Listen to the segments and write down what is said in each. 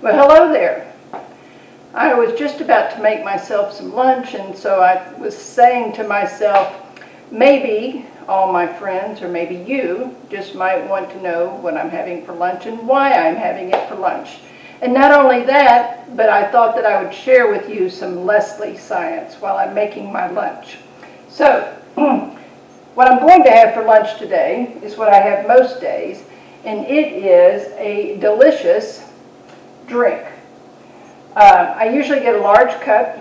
Well, hello there. I was just about to make myself some lunch, and so I was saying to myself, maybe all my friends, or maybe you, just might want to know what I'm having for lunch and why I'm having it for lunch. And not only that, but I thought that I would share with you some Leslie science while I'm making my lunch. So, what I'm going to have for lunch today is what I have most days, and it is a delicious drink. I usually get a large cup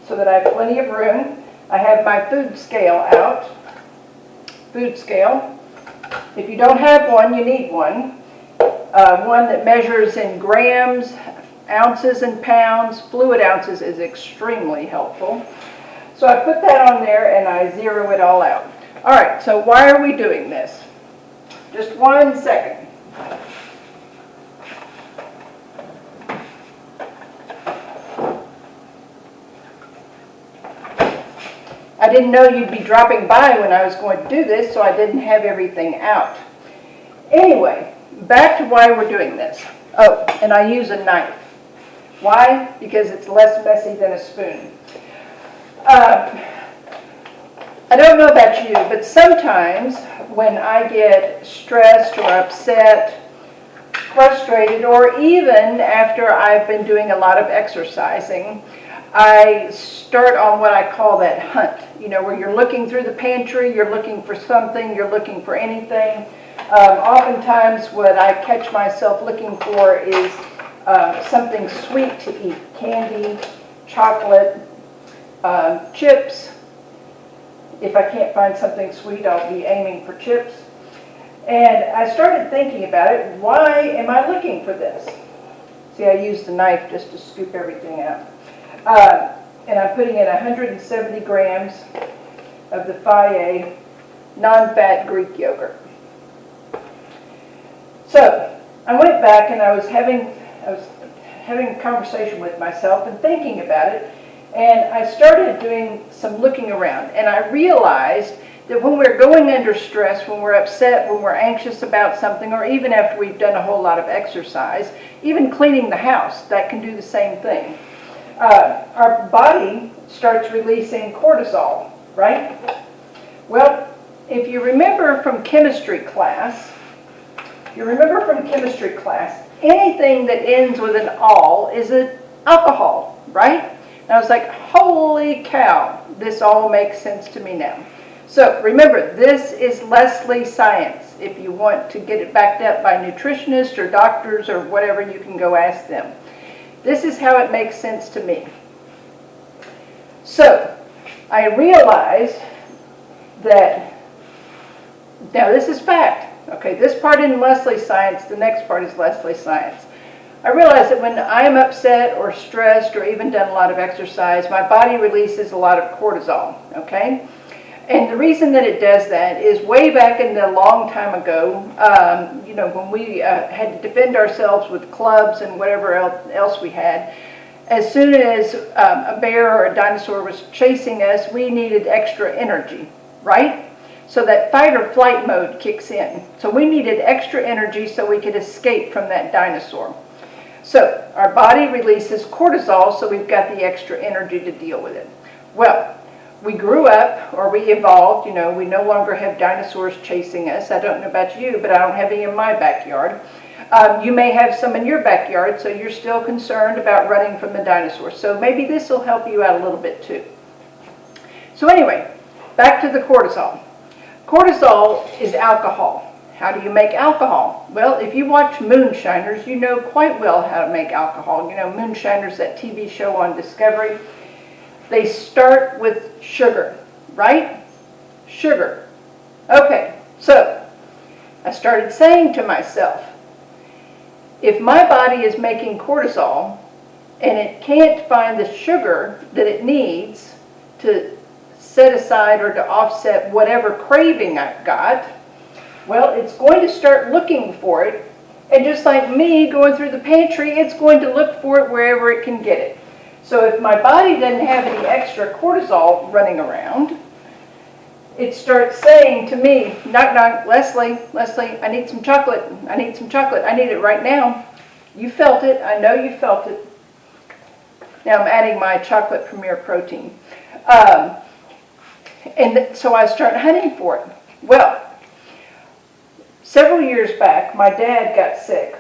so that I have plenty of room. I have my food scale out. Food scale. If you don't have one, you need one. One that measures in grams, ounces, and pounds. Fluid ounces is extremely helpful. So I put that on there and I zero it all out. All right, so why are we doing this? Just 1 second. I didn't know you'd be dropping by when I was going to do this, so I didn't have everything out. Anyway, back to why we're doing this. Oh, and I use a knife. Why? Because it's less messy than a spoon. I don't know about you, but sometimes when I get stressed or upset, frustrated, or even after I've been doing a lot of exercising, I start on what I call that hunt, where you're looking through the pantry, you're looking for something, you're looking for anything. Oftentimes what I catch myself looking for is something sweet to eat, candy, chocolate, chips. If I can't find something sweet, I'll be aiming for chips. And I started thinking about it. Why am I looking for this? See, I used the knife just to scoop everything out. And I'm putting in 170 grams of the Fage non-fat Greek yogurt. So I went back and I was having a conversation with myself and thinking about it, and I started doing some looking around, and I realized that when we're going under stress, when we're upset, when we're anxious about something, or even after we've done a whole lot of exercise, even cleaning the house, that can do the same thing. Our body starts releasing cortisol, right? Well, if you remember from chemistry class, anything that ends with an "all" is an alcohol, right? And I was like, holy cow, this all makes sense to me now. So remember, this is Leslie science. If you want to get it backed up by nutritionists or doctors or whatever, you can go ask them. This is how it makes sense to me. So I realized that, now this is fact. Okay, this part in Leslie science, the next part is Leslie science. I realized that when I'm upset or stressed or even done a lot of exercise, my body releases a lot of cortisol, okay? And the reason that it does that is way back in the long time ago, when we had to defend ourselves with clubs and whatever else we had, as soon as a bear or a dinosaur was chasing us, we needed extra energy, right? So that fight or flight mode kicks in. So we needed extra energy so we could escape from that dinosaur. So our body releases cortisol, so we've got the extra energy to deal with it. Well, we grew up, or we evolved, we no longer have dinosaurs chasing us. I don't know about you, but I don't have any in my backyard. You may have some in your backyard, so you're still concerned about running from the dinosaurs. So maybe this will help you out a little bit too. So anyway, back to the cortisol. Cortisol is alcohol. How do you make alcohol? Well, if you watch Moonshiners, you know quite well how to make alcohol. Moonshiners, that TV show on Discovery. They start with sugar, right? Sugar. Okay, so I started saying to myself, if my body is making cortisol and it can't find the sugar that it needs to set aside or to offset whatever craving I've got, well, it's going to start looking for it. And just like me going through the pantry, it's going to look for it wherever it can get it. So if my body doesn't have any extra cortisol running around, it starts saying to me, knock, knock, Leslie, Leslie, I need some chocolate. I need some chocolate. I need it right now. You felt it. I know you felt it. Now I'm adding my chocolate Premier protein. So I start hunting for it. Well, several years back, my dad got sick.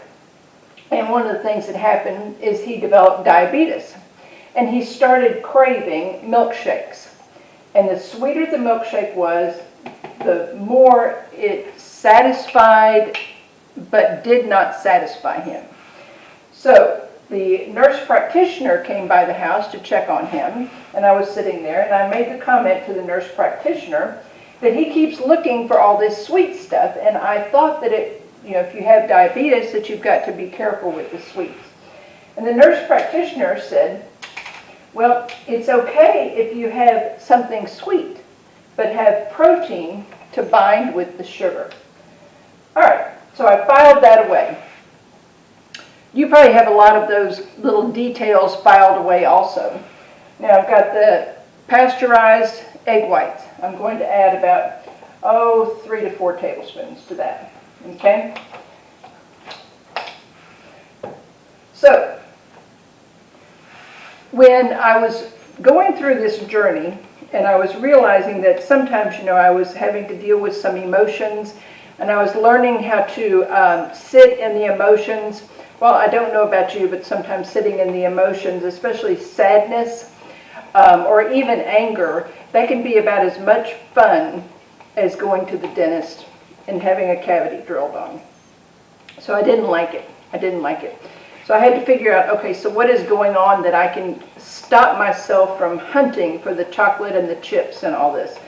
And one of the things that happened is he developed diabetes. And he started craving milkshakes. And the sweeter the milkshake was, the more it satisfied but did not satisfy him. So the nurse practitioner came by the house to check on him, and I was sitting there, and I made the comment to the nurse practitioner that he keeps looking for all this sweet stuff, and I thought that if you have diabetes, that you've got to be careful with the sweets. And the nurse practitioner said, well, it's okay if you have something sweet, but have protein to bind with the sugar. All right, so I filed that away. You probably have a lot of those little details filed away also. Now I've got the pasteurized egg whites. I'm going to add about, 3 to 4 tablespoons to that, okay? So, when I was going through this journey, and I was realizing that sometimes, I was having to deal with some emotions, and I was learning how to sit in the emotions. Well, I don't know about you, but sometimes sitting in the emotions, especially sadness or even anger, that can be about as much fun as going to the dentist and having a cavity drilled on. So I didn't like it. So I had to figure out, okay, so what is going on that I can stop myself from hunting for the chocolate and the chips and all this?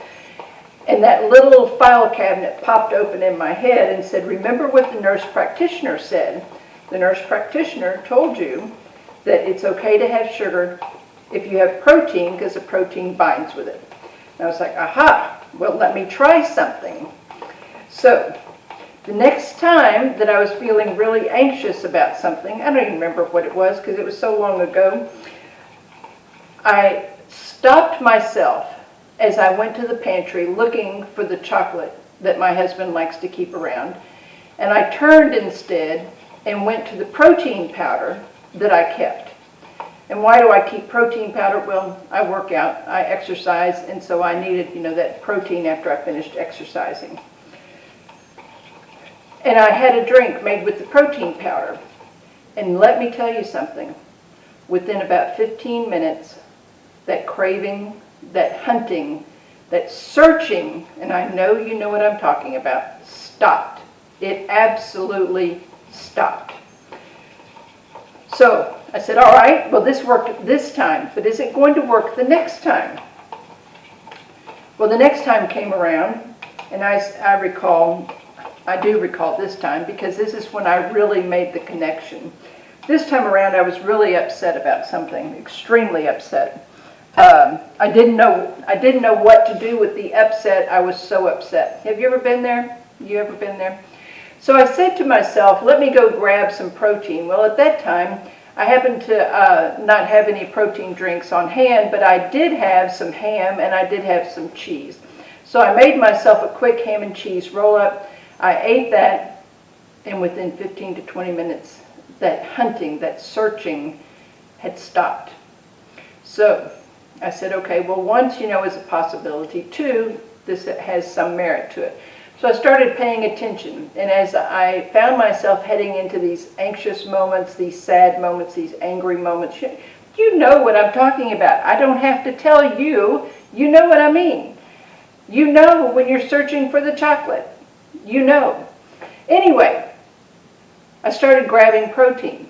And that little file cabinet popped open in my head and said, remember what the nurse practitioner said. The nurse practitioner told you that it's okay to have sugar if you have protein, because the protein binds with it. And I was like, aha, well, let me try something. So the next time that I was feeling really anxious about something, I don't even remember what it was because it was so long ago, I stopped myself as I went to the pantry looking for the chocolate that my husband likes to keep around. And I turned instead and went to the protein powder that I kept. And why do I keep protein powder? Well, I work out, I exercise, and so I needed, that protein after I finished exercising. And I had a drink made with the protein powder. And let me tell you something. Within about 15 minutes, that craving, that hunting, that searching, and I know you know what I'm talking about, stopped. It absolutely stopped. So I said, all right, well, this worked this time, but is it going to work the next time? Well, the next time came around, and I do recall this time, because this is when I really made the connection. This time around, I was really upset about something, extremely upset. I didn't know what to do with the upset. I was so upset. Have you ever been there? You ever been there? So I said to myself, let me go grab some protein. Well, at that time, I happened to not have any protein drinks on hand, but I did have some ham and I did have some cheese. So I made myself a quick ham and cheese roll-up. I ate that, and within 15 to 20 minutes, that hunting, that searching had stopped. So I said, okay, well, once, is a possibility. Two, this has some merit to it. So I started paying attention, and as I found myself heading into these anxious moments, these sad moments, these angry moments, you know what I'm talking about. I don't have to tell you. You know what I mean. You know when you're searching for the chocolate. You know. Anyway, I started grabbing protein,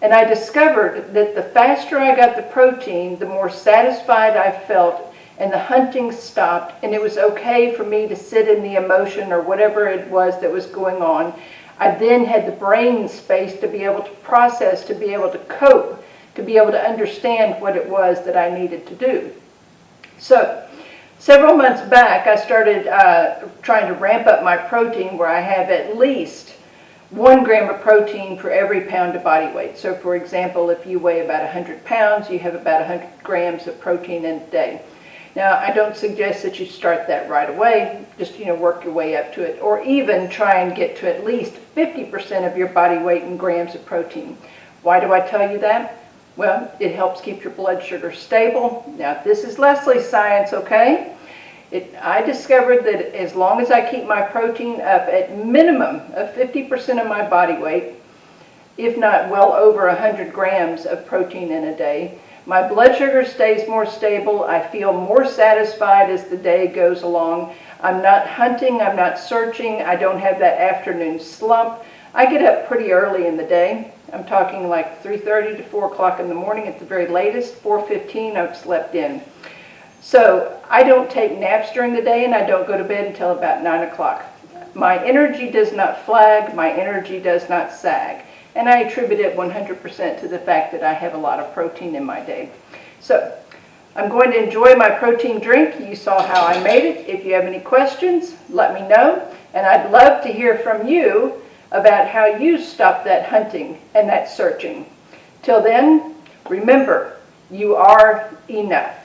and I discovered that the faster I got the protein, the more satisfied I felt, and the hunting stopped, and it was okay for me to sit in the emotion or whatever it was that was going on. I then had the brain space to be able to process, to be able to cope, to be able to understand what it was that I needed to do. So, several months back, I started trying to ramp up my protein, where I have at least 1 gram of protein for every pound of body weight. So, for example, if you weigh about 100 pounds, you have about 100 grams of protein in a day. Now, I don't suggest that you start that right away, just, work your way up to it, or even try and get to at least 50% of your body weight in grams of protein. Why do I tell you that? Well, it helps keep your blood sugar stable. Now, this is Leslie's science, okay? I discovered that as long as I keep my protein up at minimum of 50% of my body weight, if not well over 100 grams of protein in a day, my blood sugar stays more stable. I feel more satisfied as the day goes along. I'm not hunting, I'm not searching, I don't have that afternoon slump. I get up pretty early in the day. I'm talking like 3:30 to 4 o'clock in the morning at the very latest. 4:15 I've slept in. So I don't take naps during the day, and I don't go to bed until about 9 o'clock. My energy does not flag, my energy does not sag. And I attribute it 100% to the fact that I have a lot of protein in my day. So I'm going to enjoy my protein drink. You saw how I made it. If you have any questions, let me know. And I'd love to hear from you about how you stop that hunting and that searching. Till then, remember, you are enough.